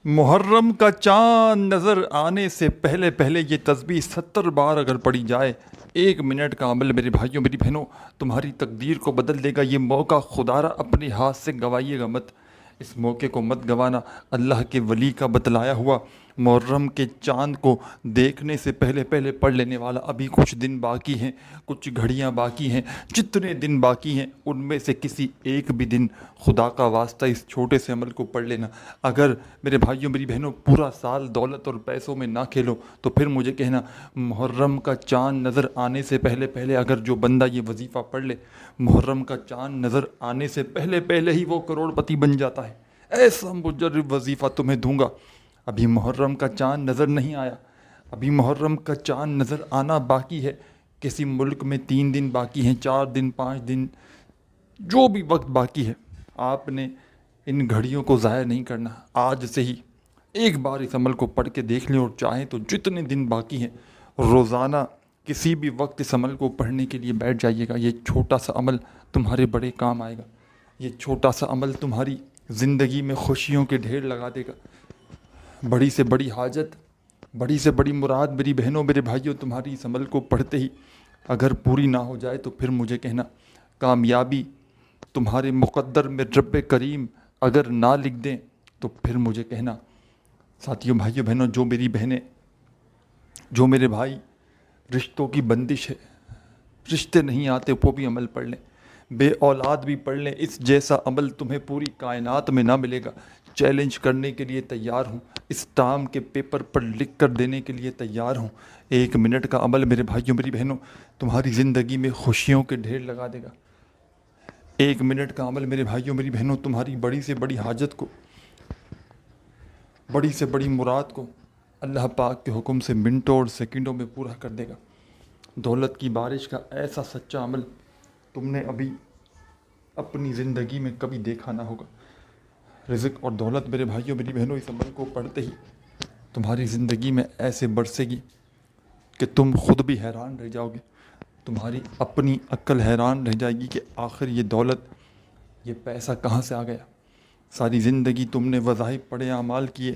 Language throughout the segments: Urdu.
محرم کا چاند نظر آنے سے پہلے پہلے یہ تسبیح 70 بار اگر پڑھی جائے، 1 منٹ کا عمل میرے بھائیوں میری بہنوں تمہاری تقدیر کو بدل دے گا۔ یہ موقع خدا را اپنے ہاتھ سے گوائیے گا مت، اس موقع کو مت گوانا۔ اللہ کے ولی کا بتلایا ہوا محرم کے چاند کو دیکھنے سے پہلے پہلے پڑھ لینے والا، ابھی کچھ دن باقی ہیں، کچھ گھڑیاں باقی ہیں، جتنے دن باقی ہیں ان میں سے کسی ایک بھی دن خدا کا واسطہ اس چھوٹے سے عمل کو پڑھ لینا۔ اگر میرے بھائیوں میری بہنوں پورا سال دولت اور پیسوں میں نہ کھیلو تو پھر مجھے کہنا، محرم کا چاند نظر آنے سے پہلے پہلے اگر جو بندہ یہ وظیفہ پڑھ لے، محرم کا چاند نظر آنے سے پہلے پہلے ہی وہ کروڑ پتی بن جاتا ہے۔ ایسا مجرب وظیفہ تمہیں دوں گا۔ ابھی محرم کا چاند نظر نہیں آیا، ابھی محرم کا چاند نظر آنا باقی ہے۔ کسی ملک میں 3 دن باقی ہیں، 4 دن، 5 دن، جو بھی وقت باقی ہے، آپ نے ان گھڑیوں کو ضائع نہیں کرنا۔ آج سے ہی ایک بار اس عمل کو پڑھ کے دیکھ لیں، اور چاہیں تو جتنے دن باقی ہیں روزانہ کسی بھی وقت اس عمل کو پڑھنے کے لیے بیٹھ جائیے گا۔ یہ چھوٹا سا عمل تمہارے بڑے کام آئے گا، یہ چھوٹا سا عمل تمہاری زندگی میں خوشیوں کے ڈھیر لگا دے گا۔ بڑی سے بڑی حاجت، بڑی سے بڑی مراد میری بہنوں میرے بھائیوں تمہاری اس عمل کو پڑھتے ہی اگر پوری نہ ہو جائے تو پھر مجھے کہنا، کامیابی تمہارے مقدر میں رب کریم اگر نہ لکھ دیں تو پھر مجھے کہنا۔ ساتھیوں، بھائیوں، بہنوں، جو میری بہنیں، جو میرے بھائی رشتوں کی بندش ہے، رشتے نہیں آتے وہ بھی عمل پڑھ لیں، بے اولاد بھی پڑھ لیں، اس جیسا عمل تمہیں پوری کائنات میں نہ ملے گا۔ چیلنج کرنے کے لیے تیار ہوں، اس ٹام کے پیپر پر لکھ کر دینے کے لیے تیار ہوں۔ 1 منٹ کا عمل میرے بھائیوں میری بہنوں تمہاری زندگی میں خوشیوں کے ڈھیر لگا دے گا۔ 1 منٹ کا عمل میرے بھائیوں میری بہنوں تمہاری بڑی سے بڑی حاجت کو، بڑی سے بڑی مراد کو اللہ پاک کے حکم سے منٹوں اور سیکنڈوں میں پورا کر دے گا۔ دولت کی بارش کا ایسا سچا عمل تم نے ابھی اپنی زندگی میں کبھی دیکھا نہ ہوگا۔ رزق اور دولت میرے بھائیوں میری بہنوں اس عمل کو پڑھتے ہی تمہاری زندگی میں ایسے برسے گی کہ تم خود بھی حیران رہ جاؤ گے، تمہاری اپنی عقل حیران رہ جائے گی کہ آخر یہ دولت، یہ پیسہ کہاں سے آ گیا۔ ساری زندگی تم نے وظائف پڑھے، اعمال کیے،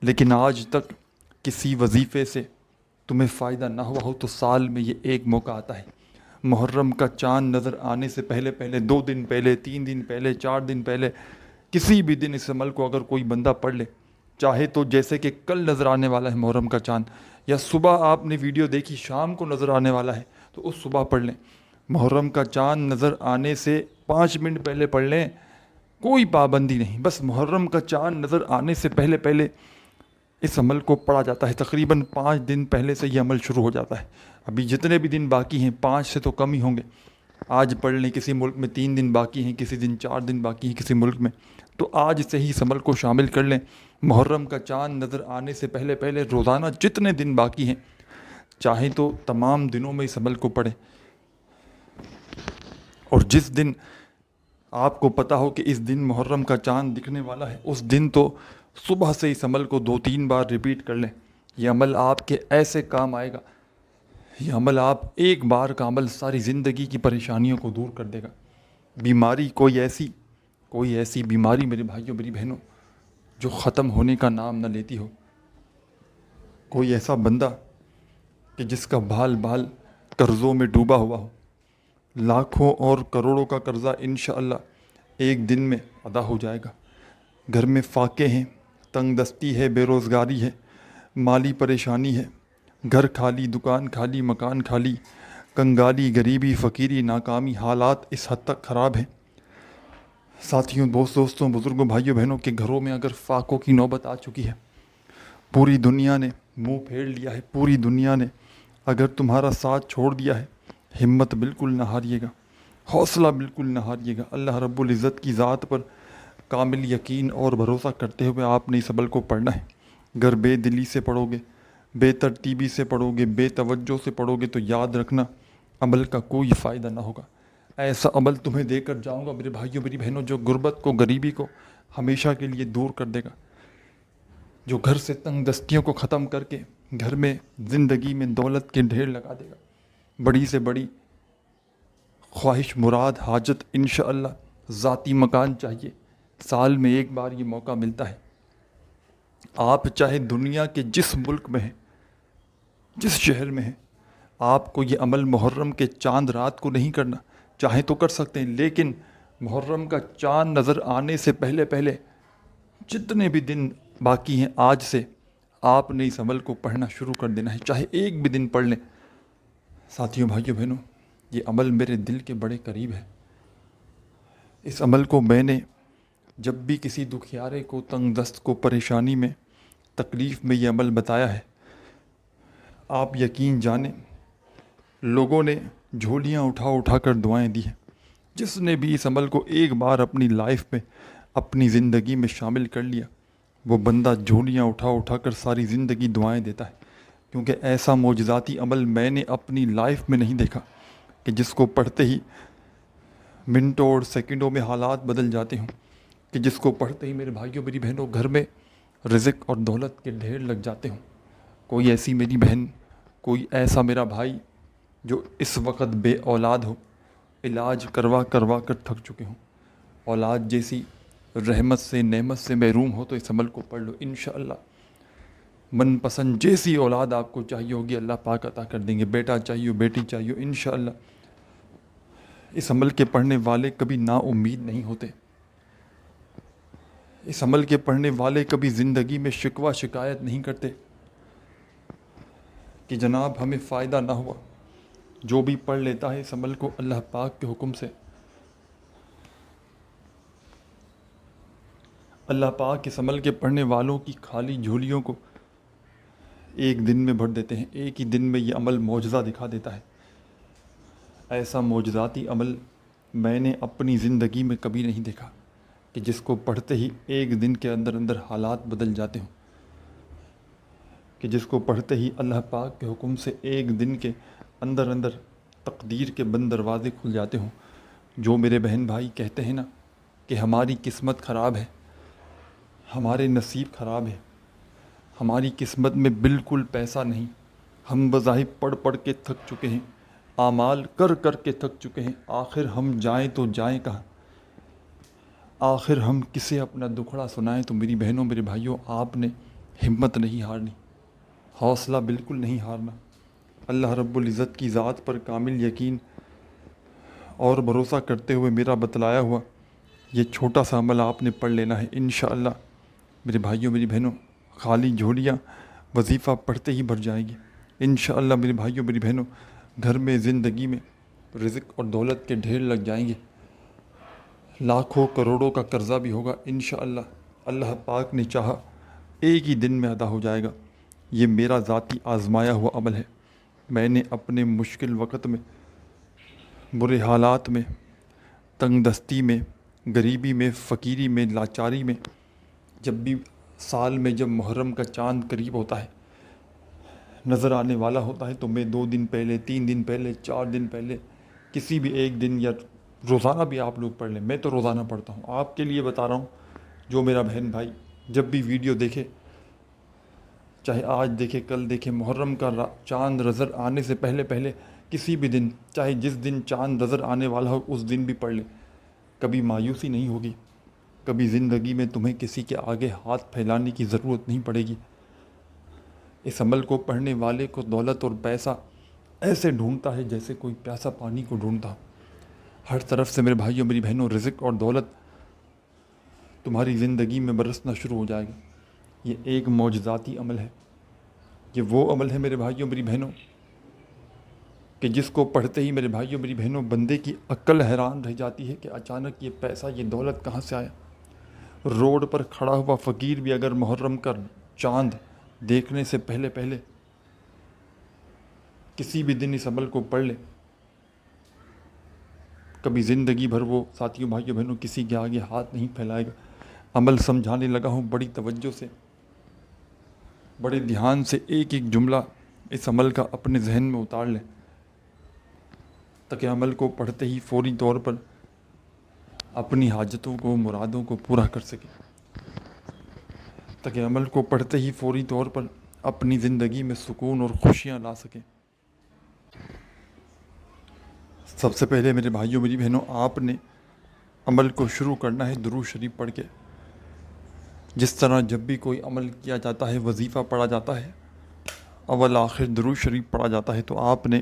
لیکن آج تک کسی وظیفے سے تمہیں فائدہ نہ ہوا ہو، تو سال میں یہ ایک موقع آتا ہے، محرم کا چاند نظر آنے سے پہلے پہلے، 2 دن پہلے، 3 دن پہلے، 4 دن پہلے، کسی بھی دن اس عمل کو اگر کوئی بندہ پڑھ لے، چاہے تو جیسے کہ کل نظر آنے والا ہے محرم کا چاند، یا صبح آپ نے ویڈیو دیکھی شام کو نظر آنے والا ہے تو اس صبح پڑھ لیں۔ محرم کا چاند نظر آنے سے 5 منٹ پہلے پڑھ لیں، کوئی پابندی نہیں، بس محرم کا چاند نظر آنے سے پہلے پہلے اس عمل کو پڑھا جاتا ہے۔ تقریباً 5 دن پہلے سے یہ عمل شروع ہو جاتا ہے۔ ابھی جتنے بھی دن باقی ہیں 5 سے تو کم ہی ہوں گے۔ آج پڑھ لیں، کسی ملک میں 3 دن باقی ہیں، کسی دن 4 دن باقی ہیں کسی ملک میں، تو آج سے ہی اس عمل کو شامل کر لیں۔ محرم کا چاند نظر آنے سے پہلے پہلے روزانہ جتنے دن باقی ہیں، چاہیں تو تمام دنوں میں اس عمل کو پڑھیں، اور جس دن آپ کو پتہ ہو کہ اس دن محرم کا چاند دکھنے والا ہے، اس دن تو صبح سے اس عمل کو 2-3 بار ریپیٹ کر لیں۔ یہ عمل آپ کے ایسے کام آئے گا، یہ عمل آپ ایک بار کا عمل ساری زندگی کی پریشانیوں کو دور کر دے گا۔ بیماری کوئی ایسی بیماری میرے بھائیوں میری بہنوں جو ختم ہونے کا نام نہ لیتی ہو، کوئی ایسا بندہ کہ جس کا بال بال قرضوں میں ڈوبا ہوا ہو، لاکھوں اور کروڑوں کا قرضہ انشاءاللہ ایک دن میں ادا ہو جائے گا۔ گھر میں فاقے ہیں، تنگ دستی ہے، بے روزگاری ہے، مالی پریشانی ہے، گھر خالی، دکان خالی، مکان خالی، کنگالی، غریبی، فقیری، ناکامی، حالات اس حد تک خراب ہیں۔ ساتھیوں، دوستوں، بزرگوں، بھائیوں، بہنوں کے گھروں میں اگر فاقوں کی نوبت آ چکی ہے، پوری دنیا نے منہ پھیر لیا ہے، پوری دنیا نے اگر تمہارا ساتھ چھوڑ دیا ہے، ہمت بالکل نہ ہاریے گا، حوصلہ بالکل نہ ہاریے گا۔ اللہ رب العزت کی ذات پر کامل یقین اور بھروسہ کرتے ہوئے آپ نے اس عمل کو پڑھنا ہے۔ اگر بے دلی سے پڑھو گے، بے ترتیبی سے پڑھو گے، بے توجہ سے پڑھو گے، تو یاد رکھنا عمل کا کوئی فائدہ نہ ہوگا۔ ایسا عمل تمہیں دے کر جاؤں گا میرے بھائیوں میری بہنوں جو غربت کو، غریبی کو ہمیشہ کے لیے دور کر دے گا، جو گھر سے تنگ دستیوں کو ختم کر کے گھر میں، زندگی میں دولت کے ڈھیر لگا دے گا۔ بڑی سے بڑی خواہش، مراد، حاجت، انشاءاللہ ذاتی مکان چاہیے، سال میں ایک بار یہ موقع ملتا ہے، آپ چاہے دنیا کے جس ملک میں ہیں، جس شہر میں ہیں، آپ کو یہ عمل محرم کے چاند رات کو نہیں کرنا، چاہے تو کر سکتے ہیں، لیکن محرم کا چاند نظر آنے سے پہلے پہلے جتنے بھی دن باقی ہیں آج سے آپ نے اس عمل کو پڑھنا شروع کر دینا ہے، چاہے ایک بھی دن پڑھ لیں۔ ساتھیوں، بھائیوں، بہنوں، یہ عمل میرے دل کے بڑے قریب ہے۔ اس عمل کو میں نے جب بھی کسی دکھیارے کو، تنگ دست کو، پریشانی میں، تکلیف میں یہ عمل بتایا ہے، آپ یقین جانیں لوگوں نے جھولیاں اٹھا اٹھا کر دعائیں دی ہیں۔ جس نے بھی اس عمل کو ایک بار اپنی لائف میں، اپنی زندگی میں شامل کر لیا، وہ بندہ جھولیاں اٹھا اٹھا کر ساری زندگی دعائیں دیتا ہے، کیونکہ ایسا معجزاتی عمل میں نے اپنی لائف میں نہیں دیکھا کہ جس کو پڑھتے ہی منٹوں اور سیکنڈوں میں حالات بدل جاتے ہوں، کہ جس کو پڑھتے ہی میرے بھائیوں، میری بہنوں، گھر میں رزق اور دولت کے ڈھیر لگ جاتے ہوں۔ کوئی ایسی میری بہن، کوئی ایسا میرا بھائی جو اس وقت بے اولاد ہو، علاج کروا کروا کر تھک چکے ہوں، اولاد جیسی رحمت سے، نعمت سے محروم ہو، تو اس عمل کو پڑھ لو، انشاءاللہ من پسند جیسی اولاد آپ کو چاہیے ہوگی اللہ پاک عطا کر دیں گے۔ بیٹا چاہیے ہو، بیٹی چاہیے ہو، انشاءاللہ اس عمل کے پڑھنے والے کبھی نا امید نہیں ہوتے۔ اس عمل کے پڑھنے والے کبھی زندگی میں شکوہ شکایت نہیں کرتے کہ جناب ہمیں فائدہ نہ ہوا۔ جو بھی پڑھ لیتا ہے اس عمل کو اللہ پاک کے حکم سے، اللہ پاک اس عمل کے پڑھنے والوں کی خالی جھولیوں کو ایک دن میں بھر دیتے ہیں۔ ایک ہی دن میں یہ عمل معجزہ دکھا دیتا ہے۔ ایسا معجزاتی عمل میں نے اپنی زندگی میں کبھی نہیں دیکھا کہ جس کو پڑھتے ہی ایک دن کے اندر اندر حالات بدل جاتے ہوں، کہ جس کو پڑھتے ہی اللہ پاک کے حکم سے ایک دن کے اندر اندر تقدیر کے بند دروازے کھل جاتے ہوں۔ جو میرے بہن بھائی کہتے ہیں نا کہ ہماری قسمت خراب ہے، ہمارے نصیب خراب ہے، ہماری قسمت میں بالکل پیسہ نہیں، ہم بظاہر پڑھ پڑھ کے تھک چکے ہیں، اعمال کر کر کے تھک چکے ہیں، آخر ہم جائیں تو جائیں کہاں، آخر ہم کسے اپنا دکھڑا سنائیں؟ تو میری بہنوں، میرے بھائیوں، آپ نے ہمت نہیں ہارنی، حوصلہ بالکل نہیں ہارنا۔ اللہ رب العزت کی ذات پر کامل یقین اور بھروسہ کرتے ہوئے میرا بتلایا ہوا یہ چھوٹا سا عمل آپ نے پڑھ لینا ہے، انشاءاللہ میرے بھائیوں، میری بہنوں، خالی جھولیاں وظیفہ پڑھتے ہی بھر جائیں گی، انشاءاللہ میرے بھائیوں، میری بہنوں، گھر میں، زندگی میں رزق اور دولت کے ڈھیر لگ جائیں گے، لاکھوں کروڑوں کا قرضہ بھی ہوگا، انشاءاللہ اللہ پاک نے چاہا ایک ہی دن میں ادا ہو جائے گا۔ یہ میرا ذاتی آزمایا ہوا عمل ہے۔ میں نے اپنے مشکل وقت میں، برے حالات میں، تنگ دستی میں، غریبی میں، فقیری میں، لاچاری میں، جب بھی سال میں جب محرم کا چاند قریب ہوتا ہے، نظر آنے والا ہوتا ہے، تو میں 2 دن پہلے، 3 دن پہلے، 4 دن پہلے، کسی بھی ایک دن، یا روزانہ بھی آپ لوگ پڑھ لیں، میں تو روزانہ پڑھتا ہوں، آپ کے لیے بتا رہا ہوں، جو میرا بہن بھائی جب بھی ویڈیو دیکھے، چاہے آج دیکھے، کل دیکھے، محرم کا چاند نظر آنے سے پہلے پہلے کسی بھی دن، چاہے جس دن چاند نظر آنے والا ہو اس دن بھی پڑھ لیں، کبھی مایوسی نہیں ہوگی، کبھی زندگی میں تمہیں کسی کے آگے ہاتھ پھیلانے کی ضرورت نہیں پڑے گی۔ اس عمل کو پڑھنے والے کو دولت اور پیسہ ایسے ڈھونڈتا ہے جیسے کوئی پیاسا پانی کو ڈھونڈتا ہو۔ ہر طرف سے میرے بھائیوں، میری بہنوں، رزق اور دولت تمہاری زندگی میں برسنا شروع ہو جائے گا۔ یہ ایک معجزاتی عمل ہے۔ یہ وہ عمل ہے میرے بھائیوں، میری بہنوں، کہ جس کو پڑھتے ہی میرے بھائیوں، میری بہنوں، بندے کی عقل حیران رہ جاتی ہے کہ اچانک یہ پیسہ، یہ دولت کہاں سے آیا۔ روڈ پر کھڑا ہوا فقیر بھی اگر محرم کا چاند دیکھنے سے پہلے پہلے کسی بھی دن اس عمل کو پڑھ لے، کبھی زندگی بھر وہ، ساتھیوں، بھائیوں، بہنوں، کسی کے آگے ہاتھ نہیں پھیلائے گا۔ عمل سمجھانے لگا ہوں، بڑی توجہ سے، بڑے دھیان سے ایک ایک جملہ اس عمل کا اپنے ذہن میں اتار لیں، تاکہ عمل کو پڑھتے ہی فوری طور پر اپنی حاجتوں کو، مرادوں کو پورا کر سکیں، تاکہ عمل کو پڑھتے ہی فوری طور پر اپنی زندگی میں سکون اور خوشیاں لا سکیں۔ سب سے پہلے میرے بھائیوں، میری بہنوں، آپ نے عمل کو شروع کرنا ہے درود شریف پڑھ کے۔ جس طرح جب بھی کوئی عمل کیا جاتا ہے، وظیفہ پڑھا جاتا ہے، اول آخر درود شریف پڑھا جاتا ہے، تو آپ نے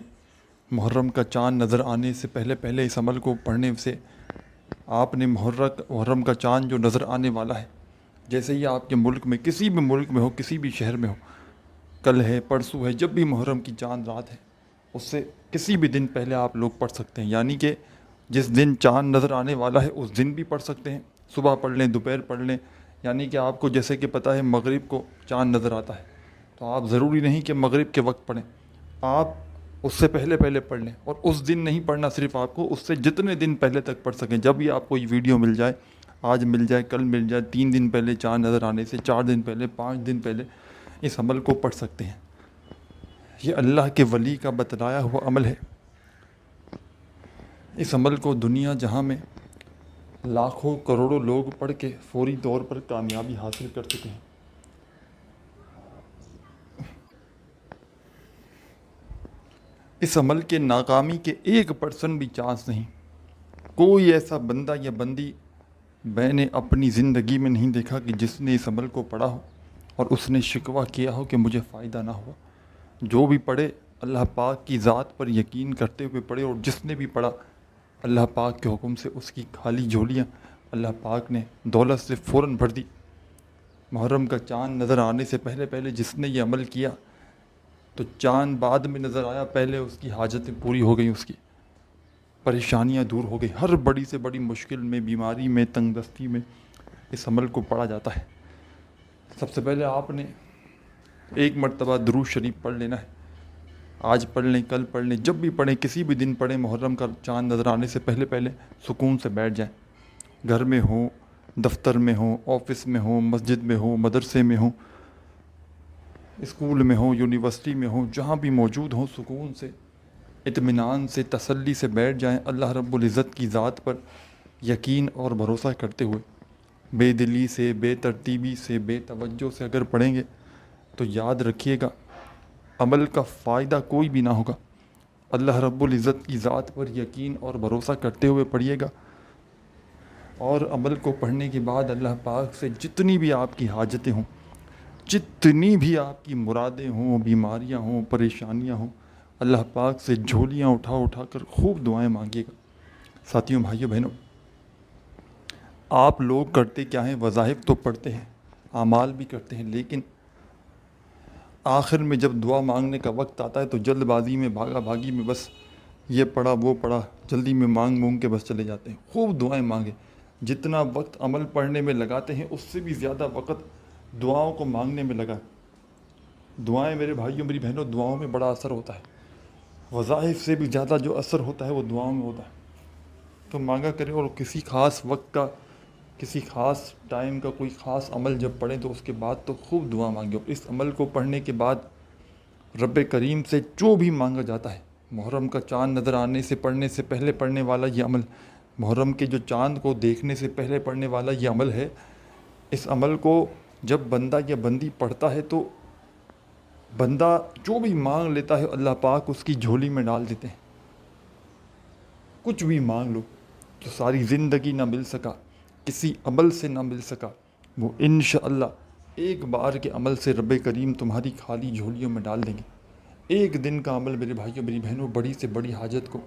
محرم کا چاند نظر آنے سے پہلے پہلے اس عمل کو پڑھنے سے آپ نے محرم کا چاند جو نظر آنے والا ہے، جیسے ہی آپ کے ملک میں، کسی بھی ملک میں ہو، کسی بھی شہر میں ہو، کل ہے، پرسوں ہے، جب بھی محرم کی چاند رات ہے، اس سے کسی بھی دن پہلے آپ لوگ پڑھ سکتے ہیں. یعنی کہ جس دن چاند نظر آنے والا ہے اس دن بھی پڑھ سکتے ہیں، صبح پڑھ لیں، دوپہر پڑھ لیں. یعنی کہ آپ کو جیسے کہ پتہ ہے مغرب کو چاند نظر آتا ہے، تو آپ ضروری نہیں کہ مغرب کے وقت پڑھیں، آپ اس سے پہلے پہلے پڑھ لیں. اور اس دن نہیں پڑھنا، صرف آپ کو اس سے جتنے دن پہلے تک پڑھ سکیں. جب بھی آپ کو یہ ویڈیو مل جائے، آج مل جائے، کل مل جائے، 3 دن پہلے چاند نظر آنے سے، 4 دن پہلے، 5 دن پہلے اس عمل کو پڑھ سکتے ہیں. یہ اللہ کے ولی کا بتلایا ہوا عمل ہے. اس عمل کو دنیا جہاں میں لاکھوں کروڑوں لوگ پڑھ کے فوری طور پر کامیابی حاصل کر چکے ہیں. اس عمل کے ناکامی کے 1% بھی چانس نہیں. کوئی ایسا بندہ یا بندی میں نے اپنی زندگی میں نہیں دیکھا کہ جس نے اس عمل کو پڑھا ہو اور اس نے شکوہ کیا ہو کہ مجھے فائدہ نہ ہوا. جو بھی پڑھے اللہ پاک کی ذات پر یقین کرتے ہوئے پڑھے، اور جس نے بھی پڑھا اللہ پاک کے حکم سے اس کی خالی جھولیاں اللہ پاک نے دولت سے فوراً بھر دی. محرم کا چاند نظر آنے سے پہلے پہلے جس نے یہ عمل کیا تو چاند بعد میں نظر آیا، پہلے اس کی حاجتیں پوری ہو گئیں، اس کی پریشانیاں دور ہو گئی. ہر بڑی سے بڑی مشکل میں، بیماری میں، تنگ دستی میں اس عمل کو پڑھا جاتا ہے. سب سے پہلے آپ نے 1 مرتبہ درود شریف پڑھ لینا ہے. آج پڑھ لیں، کل پڑھ لیں، جب بھی پڑھیں، کسی بھی دن پڑھیں. محرم کا چاند نظر آنے سے پہلے پہلے سکون سے بیٹھ جائیں. گھر میں ہوں، دفتر میں ہوں، آفس میں ہوں، مسجد میں ہوں، مدرسے میں ہوں، اسکول میں ہوں، یونیورسٹی میں ہوں، جہاں بھی موجود ہوں، سکون سے، اطمینان سے، تسلی سے بیٹھ جائیں. اللہ رب العزت کی ذات پر یقین اور بھروسہ کرتے ہوئے بے دلی سے، بے ترتیبی سے، بے توجہ سے اگر پڑھیں گے تو یاد رکھیے گا عمل کا فائدہ کوئی بھی نہ ہوگا. اللہ رب العزت کی ذات پر یقین اور بھروسہ کرتے ہوئے پڑھیے گا، اور عمل کو پڑھنے کے بعد اللہ پاک سے جتنی بھی آپ کی حاجتیں ہوں، جتنی بھی آپ کی مرادیں ہوں، بیماریاں ہوں، پریشانیاں ہوں، اللہ پاک سے جھولیاں اٹھا اٹھا کر خوب دعائیں مانگیے گا. ساتھیوں، بھائیوں، بہنوں، آپ لوگ کرتے کیا ہیں؟ وظائف تو پڑھتے ہیں، اعمال بھی کرتے ہیں، لیکن آخر میں جب دعا مانگنے کا وقت آتا ہے تو جلد بازی میں، بھاگا بھاگی میں بس یہ پڑھا وہ پڑھا، جلدی میں مانگ کے بس چلے جاتے ہیں. خوب دعائیں مانگیں. جتنا وقت عمل پڑھنے میں لگاتے ہیں اس سے بھی زیادہ وقت دعاؤں کو مانگنے میں لگا. دعائیں میرے بھائیوں، میری بہنوں، دعاؤں میں بڑا اثر ہوتا ہے. وظائف سے بھی زیادہ جو اثر ہوتا ہے وہ دعاؤں میں ہوتا ہے. تو مانگا کریں، اور کسی خاص وقت کا، کسی خاص ٹائم کا کوئی خاص عمل جب پڑھیں تو اس کے بعد تو خوب دعا مانگیں. اس عمل کو پڑھنے کے بعد رب کریم سے جو بھی مانگا جاتا ہے، محرم کا چاند نظر آنے سے پڑھنے سے پہلے پڑھنے والا یہ عمل، محرم کے جو چاند کو دیکھنے سے پہلے پڑھنے والا یہ عمل ہے، اس عمل کو جب بندہ یا بندی پڑھتا ہے تو بندہ جو بھی مانگ لیتا ہے اللہ پاک اس کی جھولی میں ڈال دیتے ہیں. کچھ بھی مانگ لو، جو ساری زندگی نہ مل سکا، کسی عمل سے نہ مل سکا، وہ انشاءاللہ ایک بار کے عمل سے رب کریم تمہاری خالی جھولیوں میں ڈال دیں گے. ایک دن کا عمل میرے بھائیوں، میری بہنوں، بڑی سے بڑی حاجت کو،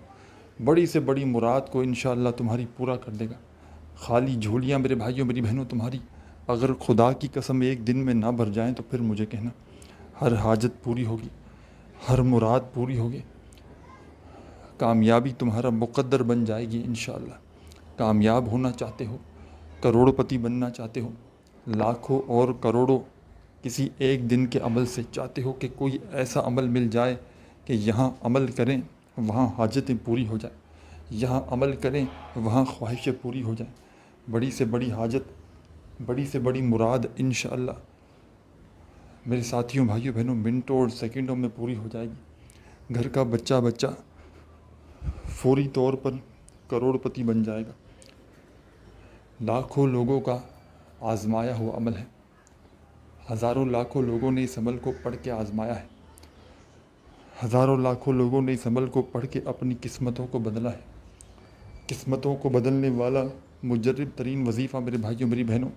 بڑی سے بڑی مراد کو انشاءاللہ تمہاری پورا کر دے گا. خالی جھولیاں میرے بھائیوں، میری بہنوں، تمہاری اگر خدا کی قسم ایک دن میں نہ بھر جائیں تو پھر مجھے کہنا. ہر حاجت پوری ہوگی، ہر مراد پوری ہوگی، کامیابی تمہارا مقدر بن جائے گی انشاءاللہ. کامیاب ہونا چاہتے ہو، کروڑ پتی بننا چاہتے ہو، لاکھوں اور کروڑوں کسی ایک دن کے عمل سے چاہتے ہو کہ کوئی ایسا عمل مل جائے کہ یہاں عمل کریں وہاں حاجتیں پوری ہو جائیں، یہاں عمل کریں وہاں خواہشیں پوری ہو جائیں، بڑی سے بڑی حاجت، بڑی سے بڑی مراد انشاءاللہ میرے ساتھیوں، بھائیوں، بہنوں، منٹوں اور سیکنڈوں میں پوری ہو جائے گی. گھر کا بچہ فوری طور پر کروڑ پتی بن جائے گا. لاکھوں لوگوں کا آزمایا ہوا عمل ہے. ہزاروں لاکھوں لوگوں نے اس عمل کو پڑھ کے آزمایا ہے. ہزاروں لاکھوں لوگوں نے اس عمل کو پڑھ کے اپنی قسمتوں کو بدلا ہے. قسمتوں کو بدلنے والا مجرب ترین وظیفہ میرے بھائیوں، میری بہنوں،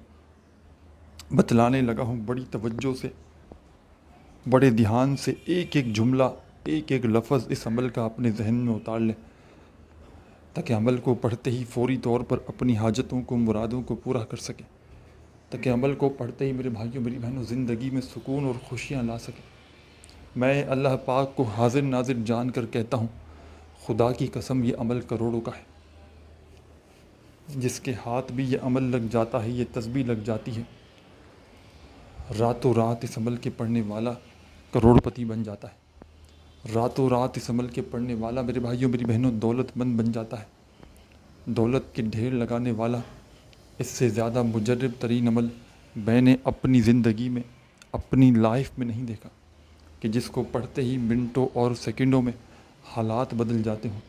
بتلانے لگا ہوں بڑی توجہ سے، بڑے دھیان سے، ایک ایک جملہ، ایک ایک لفظ اس عمل کا اپنے ذہن میں اتار لیں، تاکہ عمل کو پڑھتے ہی فوری طور پر اپنی حاجتوں کو، مرادوں کو پورا کر سکیں، تاکہ عمل کو پڑھتے ہی میرے بھائیوں میری بہنوں زندگی میں سکون اور خوشیاں لا سکیں۔ میں اللہ پاک کو حاضر ناظر جان کر کہتا ہوں، خدا کی قسم یہ عمل کروڑوں کا ہے۔ جس کے ہاتھ بھی یہ عمل لگ جاتا ہے، یہ تسبیح لگ جاتی ہے، راتوں رات اس عمل کے پڑھنے والا کروڑ پتی بن جاتا ہے، راتوں رات اس عمل کے پڑھنے والا میرے بھائیوں میری بہنوں دولت مند بن جاتا ہے، دولت کے ڈھیر لگانے والا۔ اس سے زیادہ مجرب ترین عمل میں نے اپنی زندگی میں، اپنی لائف میں نہیں دیکھا، کہ جس کو پڑھتے ہی منٹوں اور سیکنڈوں میں حالات بدل جاتے ہوں،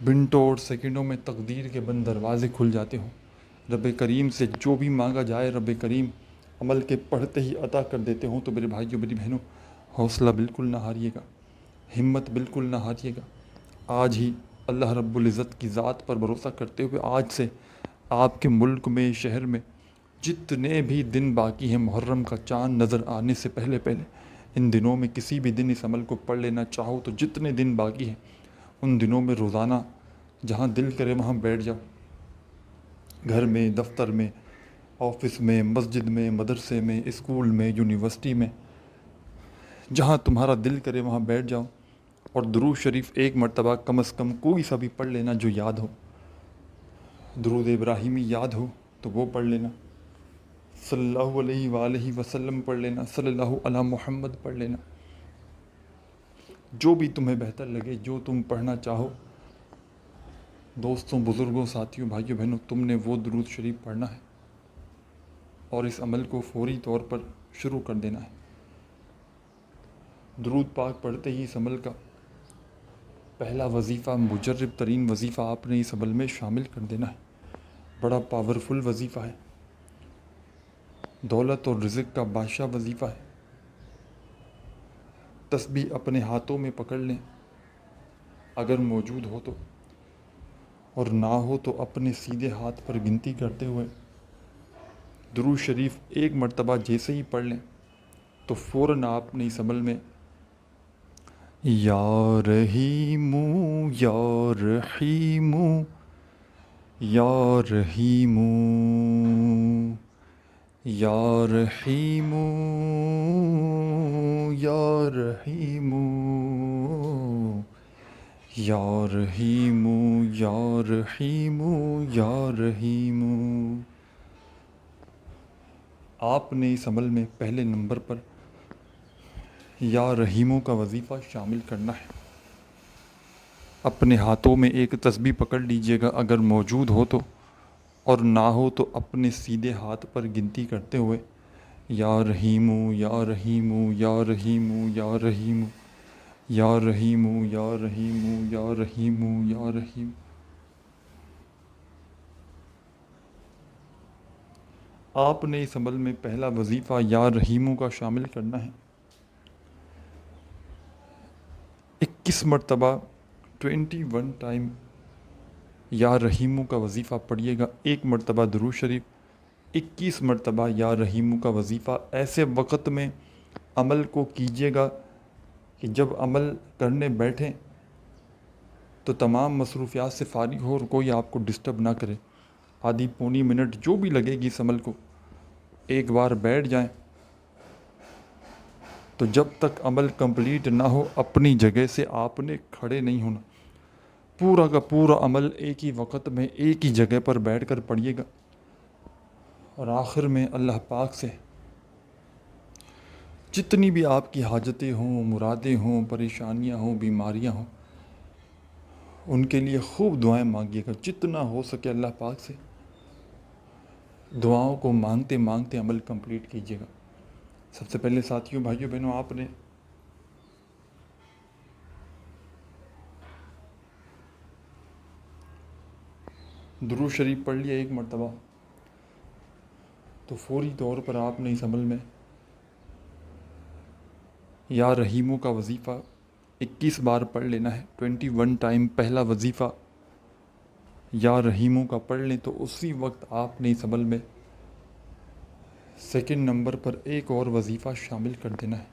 منٹوں اور سیکنڈوں میں تقدیر کے بند دروازے کھل جاتے ہوں۔ رب کریم سے جو بھی مانگا جائے رب کریم عمل کے پڑھتے ہی عطا کر دیتے ہوں۔ تو میرے بھائیوں میری بہنوں حوصلہ بالکل نہ ہاریے گا، ہمت بالکل نہ ہاریے گا۔ آج ہی اللہ رب العزت کی ذات پر بھروسہ کرتے ہوئے آج سے آپ کے ملک میں، شہر میں جتنے بھی دن باقی ہیں محرم کا چاند نظر آنے سے پہلے ان دنوں میں کسی بھی دن اس عمل کو پڑھ لینا چاہو تو جتنے دن باقی ہیں ان دنوں میں روزانہ جہاں دل کرے وہاں بیٹھ جاؤ، گھر میں، دفتر میں، آفس میں، مسجد میں، مدرسے میں، اسکول میں، یونیورسٹی میں، جہاں تمہارا دل کرے وہاں بیٹھ جاؤ اور درود شریف ایک مرتبہ کم از کم کوئی سا بھی پڑھ لینا جو یاد ہو۔ درود ابراہیمی یاد ہو تو وہ پڑھ لینا، صلی اللہ علیہ وآلہ وسلم پڑھ لینا، صلی اللہ علی محمد پڑھ لینا، جو بھی تمہیں بہتر لگے، جو تم پڑھنا چاہو۔ دوستوں، بزرگوں، ساتھیوں، بھائیوں، بہنوں، تم نے وہ درود شریف پڑھنا ہے اور اس عمل کو فوری طور پر شروع کر دینا ہے۔ درود پاک پڑھتے ہی اس عمل کا پہلا وظیفہ، مجرب ترین وظیفہ آپ نے اس عمل میں شامل کر دینا ہے۔ بڑا پاورفل وظیفہ ہے، دولت اور رزق کا بادشاہ وظیفہ ہے۔ تسبیح اپنے ہاتھوں میں پکڑ لیں اگر موجود ہو تو، اور نہ ہو تو اپنے سیدھے ہاتھ پر گنتی کرتے ہوئے درود شریف ایک مرتبہ جیسے ہی پڑھ لیں تو فوراً آپ نے اس عمل میں یا رحیم یا رحیم یا رحیم یا رحیم یا رحیم یا رحیم یا رحیم یا رحیم۔ آپ نے اس عمل میں پہلے نمبر پر یا رحیموں کا وظیفہ شامل کرنا ہے۔ اپنے ہاتھوں میں ایک تسبیح پکڑ لیجئے گا اگر موجود ہو تو، اور نہ ہو تو اپنے سیدھے ہاتھ پر گنتی کرتے ہوئے یا رحیم یا رحیم یا رحیم یا رحیم یا رحیم یا رحیم یا رحیم یا رحیم۔ آپ نے اس عمل میں پہلا وظیفہ یا رحیموں کا شامل کرنا ہے۔ 21 مرتبہ 21 ٹائم یا رحیموں کا وظیفہ پڑھیے گا، ایک مرتبہ درود شریف، 21 مرتبہ یا رحیموں کا وظیفہ ایسے وقت میں عمل کو کیجیے گا کہ جب عمل کرنے بیٹھیں تو تمام مصروفیات سے فارغ ہو اور کوئی آپ کو ڈسٹرب نہ کرے۔ آدھی پونی منٹ جو بھی لگے گی اس عمل کو، ایک بار بیٹھ جائیں تو جب تک عمل کمپلیٹ نہ ہو اپنی جگہ سے آپ نے کھڑے نہیں ہونا۔ پورا کا پورا عمل ایک ہی وقت میں ایک ہی جگہ پر بیٹھ کر پڑھیے گا، اور آخر میں اللہ پاک سے جتنی بھی آپ کی حاجتیں ہوں، مرادیں ہوں، پریشانیاں ہوں، بیماریاں ہوں، ان کے لیے خوب دعائیں مانگیے گا۔ جتنا ہو سکے اللہ پاک سے دعاؤں کو مانگتے مانگتے عمل کمپلیٹ کیجیے گا۔ سب سے پہلے ساتھیوں، بھائیوں، بہنوں، آپ نے درود شریف پڑھ لیا ایک مرتبہ تو فوری طور پر آپ نے اس عمل میں یا رحیموں کا وظیفہ 21 بار پڑھ لینا ہے۔ 21 ٹائم پہلا وظیفہ یا رحیموں کا پڑھ لیں تو اسی وقت آپ نے اس عمل میں سیکنڈ نمبر پر ایک اور وظیفہ شامل کر دینا ہے.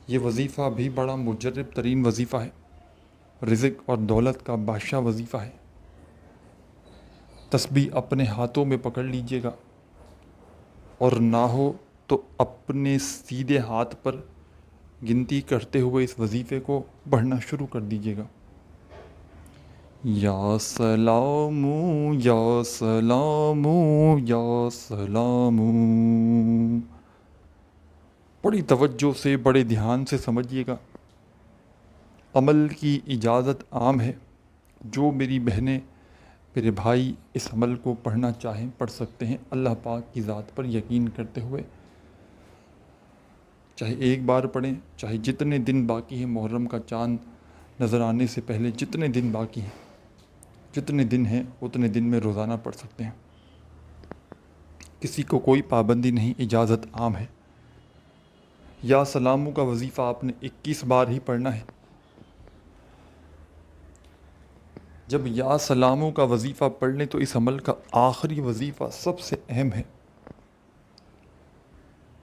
یہ وظیفہ بھی بڑا مجرب ترین وظیفہ ہے. رزق اور دولت کا بادشاہ وظیفہ ہے. تسبیح اپنے ہاتھوں میں پکڑ لیجئے گا اور نہ ہو تو اپنے سیدھے ہاتھ پر گنتی کرتے ہوئے اس وظیفے کو پڑھنا شروع کر دیجئے گا. یا سلام یا سلام یا سلام. بڑی توجہ سے بڑے دھیان سے سمجھیے گا. عمل کی اجازت عام ہے. جو میری بہنیں میرے بھائی اس عمل کو پڑھنا چاہیں پڑھ سکتے ہیں اللہ پاک کی ذات پر یقین کرتے ہوئے. چاہے ایک بار پڑھیں، چاہے جتنے دن باقی ہیں محرم کا چاند نظر آنے سے پہلے جتنے دن باقی ہیں، جتنے دن ہیں اتنے دن میں روزانہ پڑھ سکتے ہیں. کسی کو کوئی پابندی نہیں، اجازت عام ہے. یا سلاموں کا وظیفہ آپ نے 21 بار ہی پڑھنا ہے. جب یا سلاموں کا وظیفہ پڑھ لیں تو اس عمل کا آخری وظیفہ سب سے اہم ہے.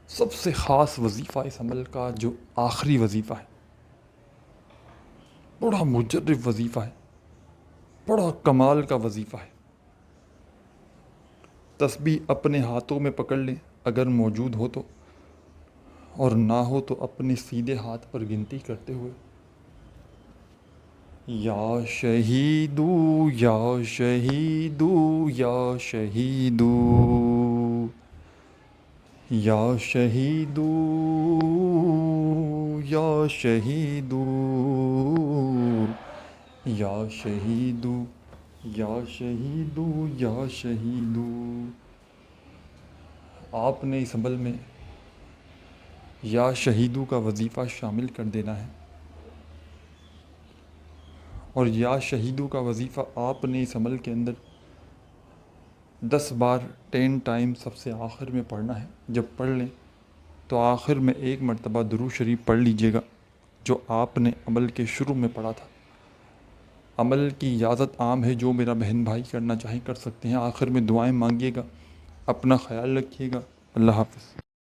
سب سے خاص وظیفہ اس عمل کا جو آخری وظیفہ ہے، بڑا مجرب وظیفہ ہے، بڑا کمال کا وظیفہ ہے. تسبیح اپنے ہاتھوں میں پکڑ لیں اگر موجود ہو تو، اور نہ ہو تو اپنے سیدھے ہاتھ پر گنتی کرتے ہوئے. یا شہیدو یا شہیدو یا شہیدو یا شہیدو یا شہیدو یا شہیدو یا شہیدو یا شہیدو. آپ نے اس عمل میں یا شہیدو کا وظیفہ شامل کر دینا ہے. اور یا شہیدو کا وظیفہ آپ نے اس عمل کے اندر 10 بار 10 ٹائم سب سے آخر میں پڑھنا ہے. جب پڑھ لیں تو آخر میں ایک مرتبہ درود شریف پڑھ لیجئے گا جو آپ نے عمل کے شروع میں پڑھا تھا. عمل کی اجازت عام ہے، جو میرا بہن بھائی کرنا چاہیں کر سکتے ہیں. آخر میں دعائیں مانگیے گا. اپنا خیال رکھیے گا. اللہ حافظ.